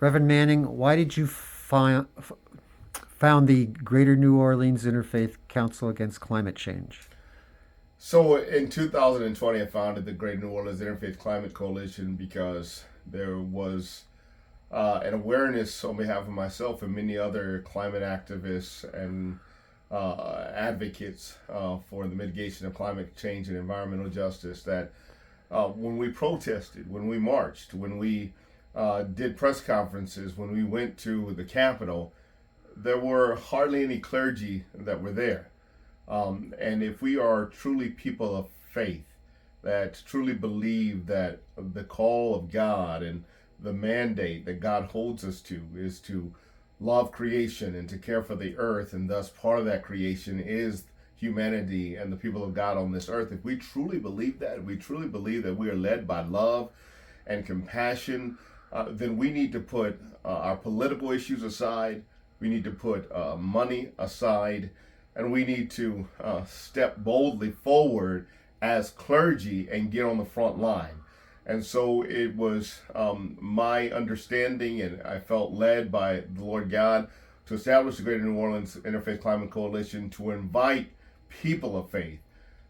Reverend Manning, why did you found the Greater New Orleans Interfaith Council Against Climate Change? So in 2020, I founded the Greater New Orleans Interfaith Climate Coalition because there was an awareness on behalf of myself and many other climate activists and advocates for the mitigation of climate change and environmental justice that when we protested, when we marched, when we did press conferences, when we went to the Capitol, there were hardly any clergy that were there. And if we are truly people of faith, that truly believe that the call of God and the mandate that God holds us to is to love creation and to care for the earth, and thus part of that creation is humanity and the people of God on this earth. If we truly believe that, we truly believe that we are led by love and compassion, then we need to put our political issues aside. We need to put money aside, and we need to step boldly forward as clergy and get on the front line. And so it was my understanding, and I felt led by the Lord God to establish the Greater New Orleans Interfaith Climate Coalition to invite people of faith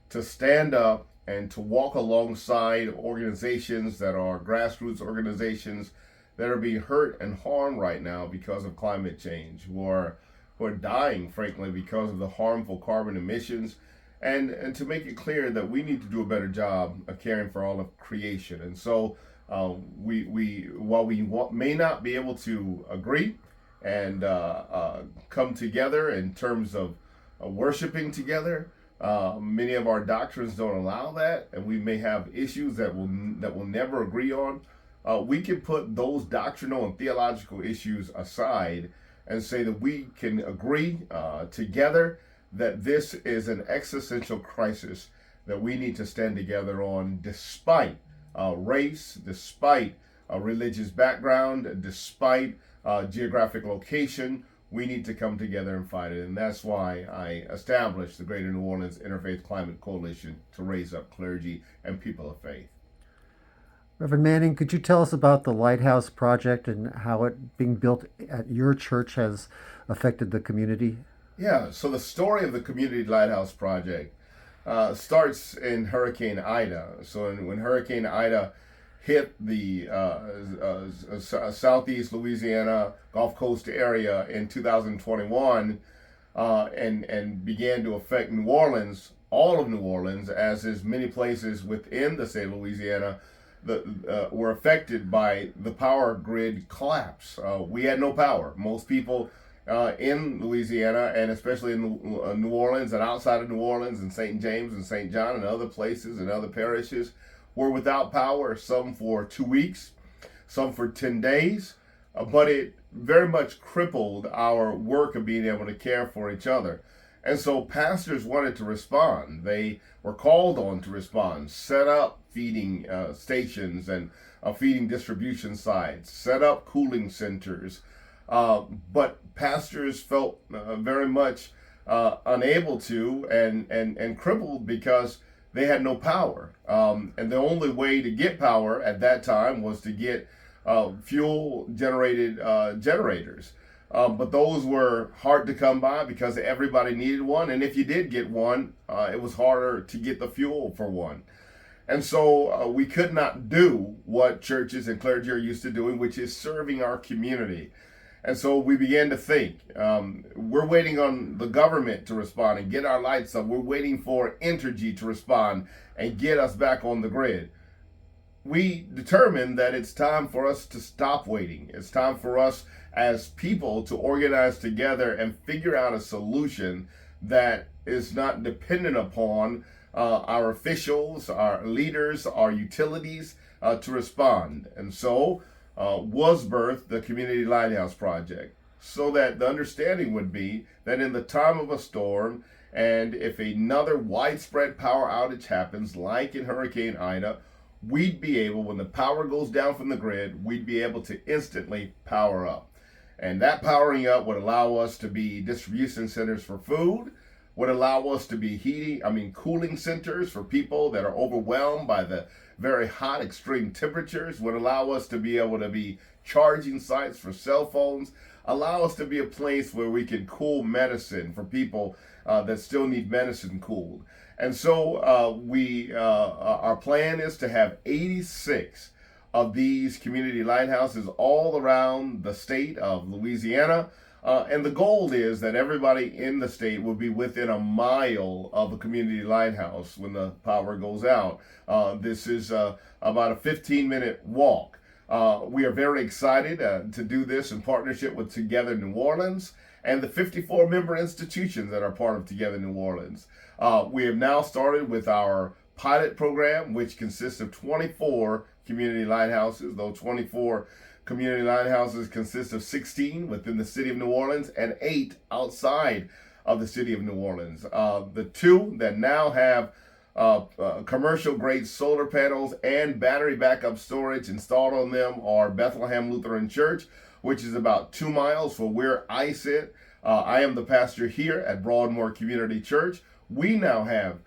to stand up and to walk alongside organizations that are grassroots organizations that are being hurt and harmed right now because of climate change, who are dying, frankly, because of the harmful carbon emissions, and to make it clear that we need to do a better job of caring for all of creation. And so while we may not be able to agree and come together in terms of worshiping together, many of our doctrines don't allow that, and we may have issues that we'll never agree on. We can put those doctrinal and theological issues aside and say that we can agree together that this is an existential crisis that we need to stand together on, despite race, despite religious background, despite geographic location. We need to come together and fight it. And that's why I established the Greater New Orleans Interfaith Climate Coalition to raise up clergy and people of faith. Reverend Manning, could you tell us about the Lighthouse project and how it being built at your church has affected the community? Yeah, so the story of the Community Lighthouse Project starts in Hurricane Ida. So when Hurricane Ida hit the southeast Louisiana Gulf Coast area in 2021 and began to affect New Orleans, all of New Orleans, as is many places within the state of Louisiana, were affected by the power grid collapse. We had no power. Most people in Louisiana, and especially in New Orleans and outside of New Orleans and St. James and St. John and other places and other parishes, were without power, some for 2 weeks, some for 10 days, but it very much crippled our work of being able to care for each other. And so pastors wanted to respond. They were called on to respond, set up feeding stations and feeding distribution sites, set up cooling centers. But pastors felt very much unable to and crippled because they had no power. And the only way to get power at that time was to get fuel generated generators. But those were hard to come by because everybody needed one. And if you did get one, it was harder to get the fuel for one. And so we could not do what churches and clergy are used to doing, which is serving our community. And so we began to think, we're waiting on the government to respond and get our lights up. We're waiting for Entergy to respond and get us back on the grid. We determined that it's time for us to stop waiting. It's time for us as people to organize together and figure out a solution that is not dependent upon our officials, our leaders, our utilities to respond. And so was birthed the Community Lighthouse Project, so that the understanding would be that in the time of a storm, and if another widespread power outage happens, like in Hurricane Ida, we'd be able, when the power goes down from the grid, we'd be able to instantly power up. And that powering up would allow us to be distribution centers for food, would allow us to be cooling centers for people that are overwhelmed by the very hot extreme temperatures, would allow us to be able to be charging sites for cell phones, allow us to be a place where we can cool medicine for people that still need medicine cooled. And so our plan is to have 86 of these community lighthouses all around the state of Louisiana. And the goal is that everybody in the state will be within a mile of a community lighthouse when the power goes out. This is about a 15-minute walk. We are very excited to do this in partnership with Together New Orleans and the 54 member institutions that are part of Together New Orleans. We have now started with our pilot program, which consists of 24 community lighthouses. Those 24 community lighthouses consist of 16 within the city of New Orleans and 8 outside of the city of New Orleans. The 2 that now have commercial grade solar panels and battery backup storage installed on them are Bethlehem Lutheran Church, which is about 2 miles from where I sit. I am the pastor here at Broadmoor Community Church. We now have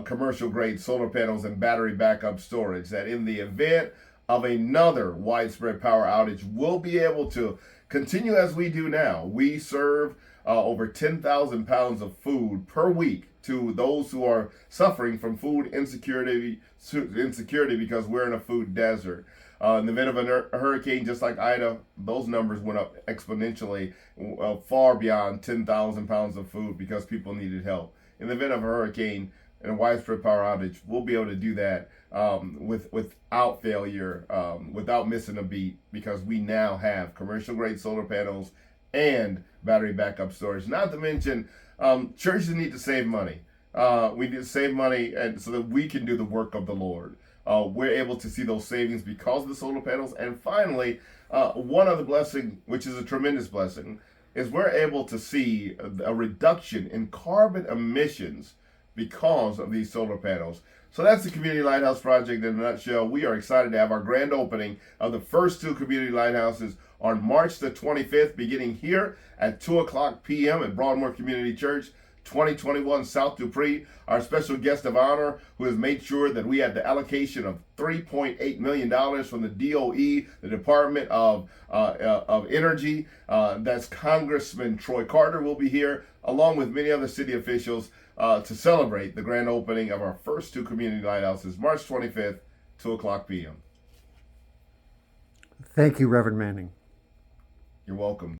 commercial grade solar panels and battery backup storage that in the event of another widespread power outage, we'll be able to continue as we do now. We serve over 10,000 pounds of food per week to those who are suffering from food insecurity because we're in a food desert. In the event of a hurricane just like Ida, those numbers went up exponentially, far beyond 10,000 pounds of food because people needed help. In the event of a hurricane and a widespread power outage, we'll be able to do that without failure, without missing a beat, because we now have commercial grade solar panels and battery backup storage. Not to mention, churches need to save money. We need to save money and so that we can do the work of the Lord. We're able to see those savings because of the solar panels. And finally, one other blessing, which is a tremendous blessing, is we're able to see a reduction in carbon emissions because of these solar panels. So that's the Community Lighthouse Project in a nutshell. We are excited to have our grand opening of the first 2 community lighthouses on March the 25th, beginning here at 2 o'clock p.m. at Broadmoor Community Church, 2021 South Dupree. Our special guest of honor, who has made sure that we had the allocation of $3.8 million from the DOE, the Department of Energy. That's Congressman Troy Carter will be here, along with many other city officials, to celebrate the grand opening of our first 2 community lighthouses, March 25th, 2 o'clock p.m. Thank you, Reverend Manning. You're welcome.